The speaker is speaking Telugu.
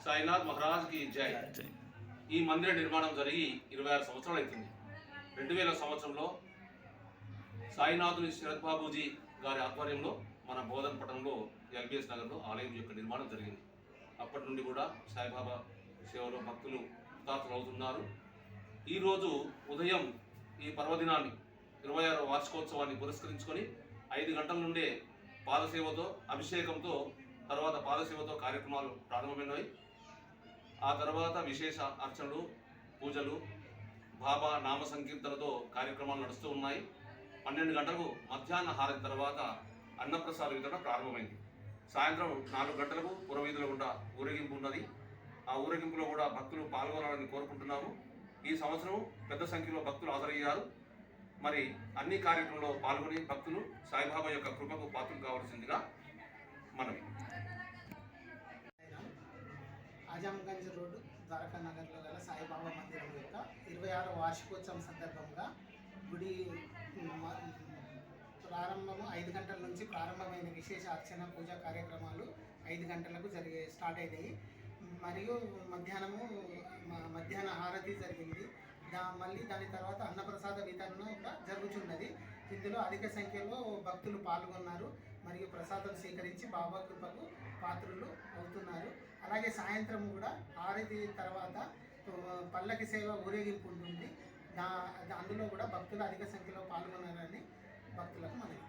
సాయినాథ్ మహారాజ్కి జై. ఈ మందిర నిర్మాణం జరిగి 26 సంవత్సరాలు అవుతుంది. 2000 సంవత్సరంలో సాయినాథుని శరత్ బాబూజీ గారి ఆధ్వర్యంలో మన బోధన్ పట్టణంలో ఎల్బిఎస్ నగర్లో ఆలయం యొక్క నిర్మాణం జరిగింది. అప్పటి నుండి కూడా సాయిబాబా సేవలో భక్తులు కృతార్థులవుతున్నారు. ఈరోజు ఉదయం ఈ పర్వదినాన్ని 26వ వార్షికోత్సవాన్ని పురస్కరించుకొని 5 గంటల నుండే పాదసేవతో అభిషేకంతో తర్వాత పాదసేవతో కార్యక్రమాలు ప్రారంభమైనవి. ఆ తర్వాత విశేష అర్చనలు, పూజలు, బాబా నామ సంకీర్తనతో కార్యక్రమాలు నడుస్తూ ఉన్నాయి. 12 గంటలకు మధ్యాహ్న హారతి తర్వాత అన్నప్రసాద వితరణ ప్రారంభమైంది. సాయంత్రం 4 గంటలకు పురవీధుల గుండా ఊరేగింపు ఉన్నది. ఆ ఊరేగింపులో కూడా భక్తులు పాల్గొనాలని కోరుకుంటున్నాము. ఈ సంవత్సరం పెద్ద సంఖ్యలో భక్తులు హాజరయ్యారు. మరి అన్ని కార్యక్రమంలో పాల్గొని భక్తులు సాయిబాబా యొక్క కృపకు పాత్రలు కావాల్సిందిగా మనవి. ఆజంగంజ్ రోడ్డు ద్వారకా నగర్లో గల సాయిబాబా మందిరం యొక్క 26వ వార్షికోత్సవం సందర్భంగా గుడి ప్రారంభము 5 గంటల నుంచి ప్రారంభమైన విశేష అర్చన పూజా కార్యక్రమాలు 5 గంటలకు స్టార్ట్ అయినాయి. మరియు మధ్యాహ్న హారతి జరిగింది. మళ్ళీ దాని తర్వాత అన్నప్రసాద వితరణ కూడా జరుగుతున్నది. ఇందులో అధిక సంఖ్యలో భక్తులు పాల్గొన్నారు మరియు ప్రసాదం స్వీకరించి బాబా కృపకు పాత్రులు అవుతున్నారు. అలాగే సాయంత్రం కూడా హారతి తర్వాత పల్లకి సేవ ఊరేగింపు ఉంటుంది. అందులో కూడా భక్తులు అధిక సంఖ్యలో పాల్గొన్నారని భక్తులకు మనకి